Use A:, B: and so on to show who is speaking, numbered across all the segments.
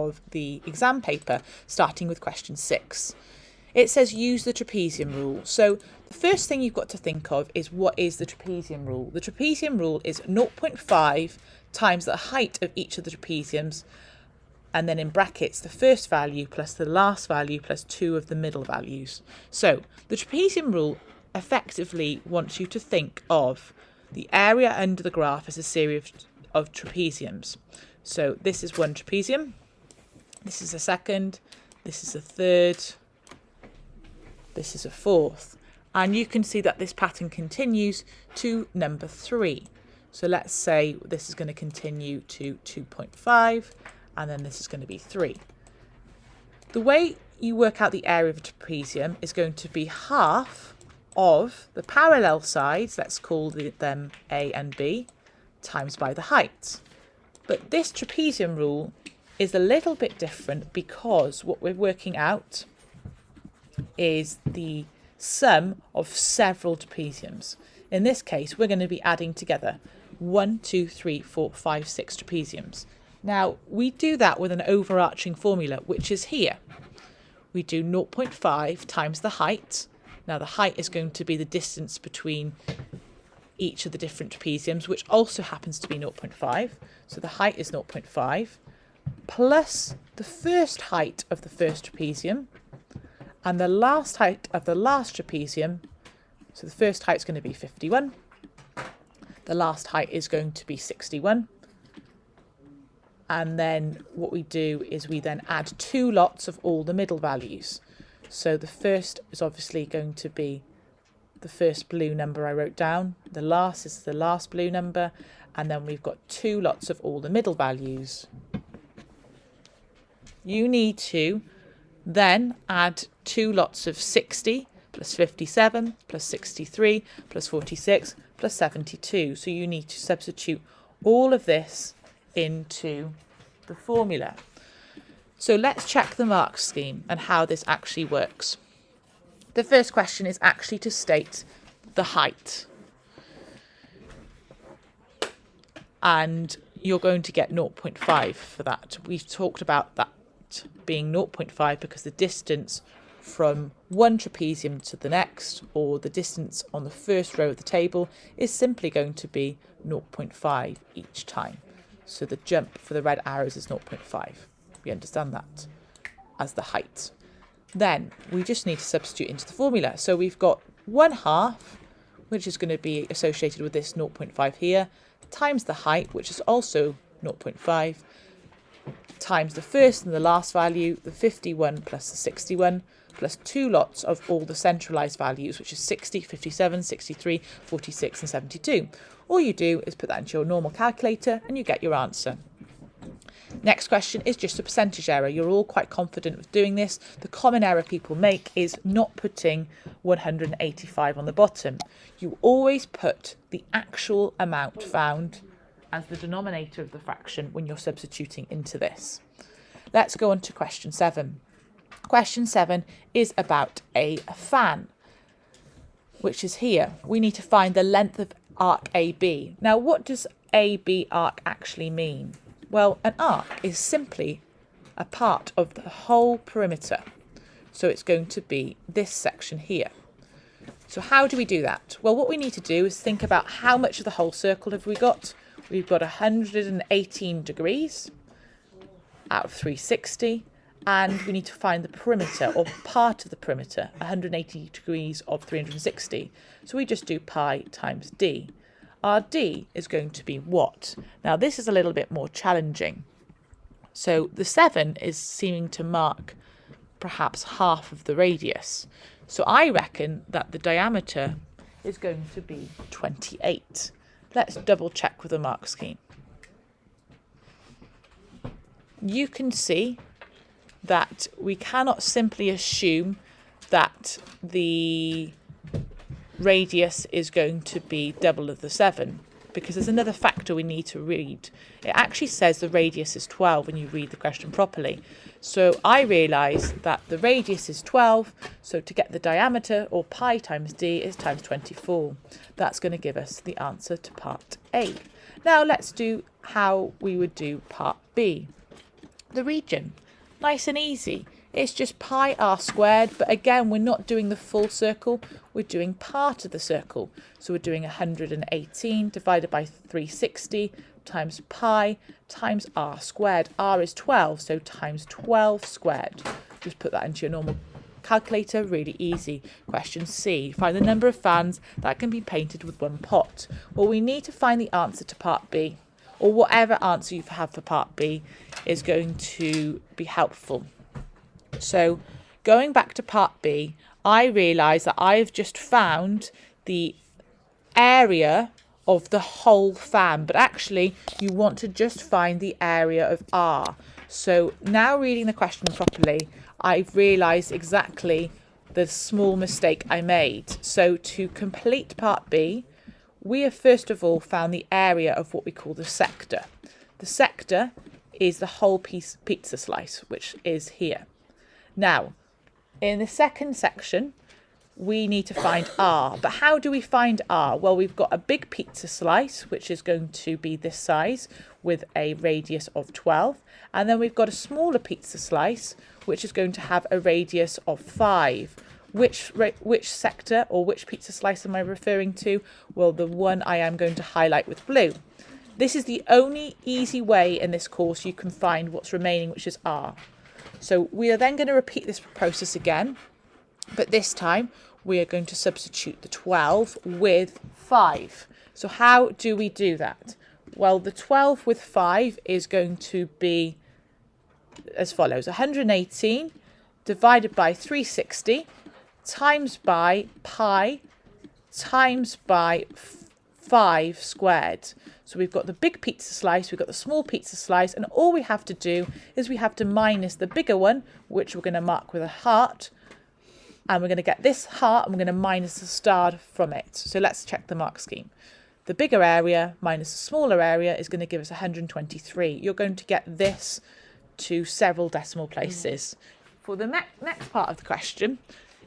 A: of the exam paper, starting with question 6. It says use the trapezium rule. So the first thing you've got to think of is, what is the trapezium rule? The trapezium rule is 0.5 times the height of each of the trapeziums, and then in brackets the first value plus the last value plus 2 of the middle values. So the trapezium rule effectively wants you to think of the area under the graph as a series of trapeziums. So this is one trapezium, this is a second, this is a third, this is a fourth. And you can see that this pattern continues to number 3. So let's say this is going to continue to 2.5, and then this is going to be 3. The way you work out the area of a trapezium is going to be half of the parallel sides, let's call them A and B, times by the height. But this trapezium rule is a little bit different, because what we're working out is the sum of several trapeziums. In this case, we're going to be adding together 1, 2, 3, 4, 5, 6 trapeziums. Now, we do that with an overarching formula, which is here. We do 0.5 times the height. Now, the height is going to be the distance between each of the different trapeziums, which also happens to be 0.5. So the height is 0.5 plus the first height of the first trapezium and the last height of the last trapezium. So the first height is going to be 51. The last height is going to be 61. And then what we do is we then add 2 lots of all the middle values. So the first is obviously going to be the first blue number I wrote down. The last is the last blue number. And then we've got 2 lots of all the middle values. You need to then add 2 lots of 60 plus 57 plus 63 plus 46 plus 72. So you need to substitute all of this into the formula. So let's check the mark scheme and how this actually works. The first question is actually to state the height. And you're going to get 0.5 for that. We've talked about that being 0.5 because the distance from one trapezium to the next, or the distance on the first row of the table, is simply going to be 0.5 each time. So the jump for the red arrows is 0.5. We understand that as the height. Then we just need to substitute into the formula. So we've got 1/2, which is going to be associated with this 0.5 here, times the height, which is also 0.5, times the first and the last value, the 51 plus the 61, plus 2 lots of all the centralised values, which is 60, 57, 63, 46 and 72. All you do is put that into your normal calculator and you get your answer. Next question is just a percentage error. You're all quite confident with doing this. The common error people make is not putting 185 on the bottom. You always put the actual amount found as the denominator of the fraction when you're substituting into this. Let's go on to question 7. Question 7 is about a fan, which is here. We need to find the length of arc AB. Now, what does AB arc actually mean? Well, an arc is simply a part of the whole perimeter. So it's going to be this section here. So how do we do that? Well, what we need to do is think about how much of the whole circle have we got. We've got 118 degrees out of 360. And we need to find the perimeter, or part of the perimeter, 180 degrees of 360. So we just do pi times d. Our d is going to be what? Now this is a little bit more challenging. So the 7 is seeming to mark perhaps half of the radius. So I reckon that the diameter is going to be 28. Let's double check with the mark scheme. You can see that we cannot simply assume that the radius is going to be double of the 7, because there's another factor we need to read. It actually says the radius is 12 when you read the question properly. So I realise that the radius is 12, so to get the diameter, or pi times d, is times 24. That's going to give us the answer to part A. Now let's do how we would do part B. the region. Nice and easy. It's just pi r squared, but again, we're not doing the full circle, we're doing part of the circle. So we're doing 118 divided by 360 times pi times r squared. R is 12, so times 12 squared. Just put that into your normal calculator, really easy. Question C, find the number of fans that can be painted with one pot. Well, we need to find the answer to part B, or whatever answer you have for part B is going to be helpful. So going back to part B, I realise that I've just found the area of the whole fan, but actually you want to just find the area of R. So now reading the question properly, I've realised exactly the small mistake I made. So to complete part B, we have first of all found the area of what we call the sector. The sector is the whole pizza slice, which is here. Now, in the second section, we need to find R. But how do we find R? Well, we've got a big pizza slice, which is going to be this size with a radius of 12. And then we've got a smaller pizza slice, which is going to have a radius of 5. Which sector or which pizza slice am I referring to? Well, the one I am going to highlight with blue. This is the only easy way in this course you can find what's remaining, which is R. So we are then going to repeat this process again, but this time we are going to substitute the 12 with 5. So how do we do that? Well, the 12 with 5 is going to be as follows: 118 divided by 360 times by pi times by 5 squared. So we've got the big pizza slice, we've got the small pizza slice, and all we have to do is we have to minus the bigger one, which we're going to mark with a heart, and we're going to get this heart, and we're going to minus the star from it. So let's check the mark scheme. The bigger area minus the smaller area is going to give us 123. You're going to get this to several decimal places. For the next part of the question,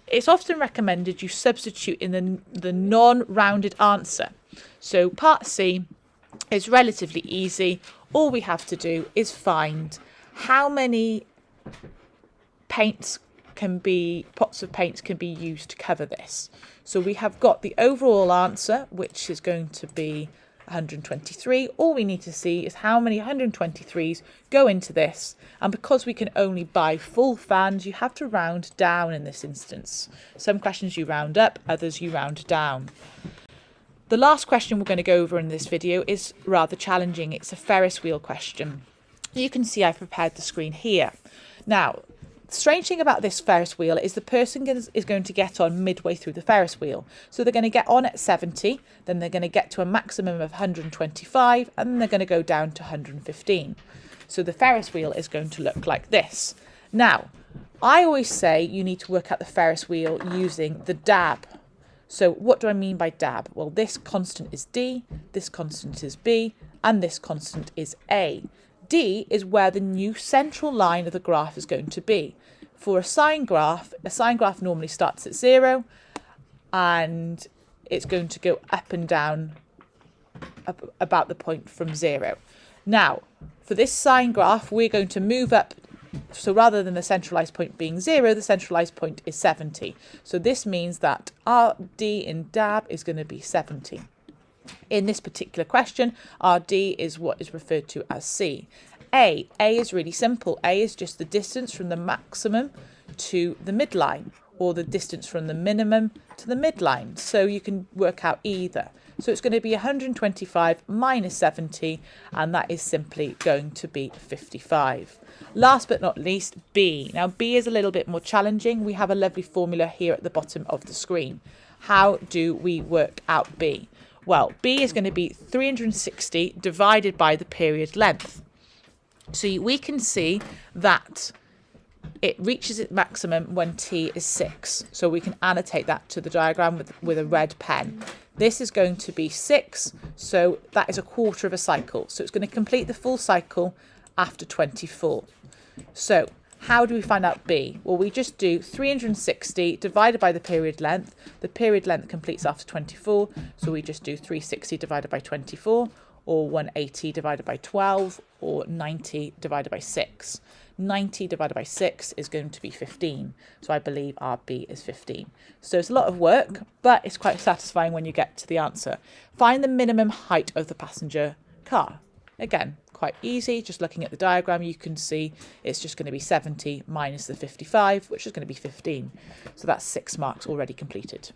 A: it's often recommended you substitute in the non-rounded answer. So part C is relatively easy. All we have to do is find how many pots of paints can be used to cover this. So we have got the overall answer, which is going to be 123. All we need to see is how many 123s go into this. And because we can only buy full fans, you have to round down in this instance. Some questions you round up, others you round down. The last question we're going to go over in this video is rather challenging. It's a Ferris wheel question. You can see I've prepared the screen here. Now, the strange thing about this Ferris wheel is the person is going to get on midway through the Ferris wheel. So they're going to get on at 70, then they're going to get to a maximum of 125, and then they're going to go down to 115. So the Ferris wheel is going to look like this. Now, I always say you need to work out the Ferris wheel using the dab. So what do I mean by dab? Well, this constant is D, this constant is B, and this constant is A. D is where the new central line of the graph is going to be. For a sine graph normally starts at 0 and it's going to go up and down about the point from 0. Now, for this sine graph, we're going to move up. So rather than the centralised point being 0, the centralised point is 70. So this means that RD in DAB is going to be 70. In this particular question, RD is what is referred to as C. A is really simple. A is just the distance from the maximum to the midline, or the distance from the minimum to the midline. So you can work out either. So it's going to be 125 minus 70, and that is simply going to be 55. Last but not least, B. Now, B is a little bit more challenging. We have a lovely formula here at the bottom of the screen. How do we work out B? Well, B is going to be 360 divided by the period length. So we can see that it reaches its maximum when t is 6. So we can annotate that to the diagram with a red pen. This is going to be 6, so that is a quarter of a cycle. So it's going to complete the full cycle after 24. So how do we find out B? Well, we just do 360 divided by the period length. The period length completes after 24, so we just do 360 divided by 24. or 180 divided by 12, or 90 divided by 6. 90 divided by 6 is going to be 15. So I believe our B is 15. So it's a lot of work, but it's quite satisfying when you get to the answer. Find the minimum height of the passenger car. Again, quite easy. Just looking at the diagram, you can see it's just going to be 70 minus the 55, which is going to be 15. So that's 6 marks already completed.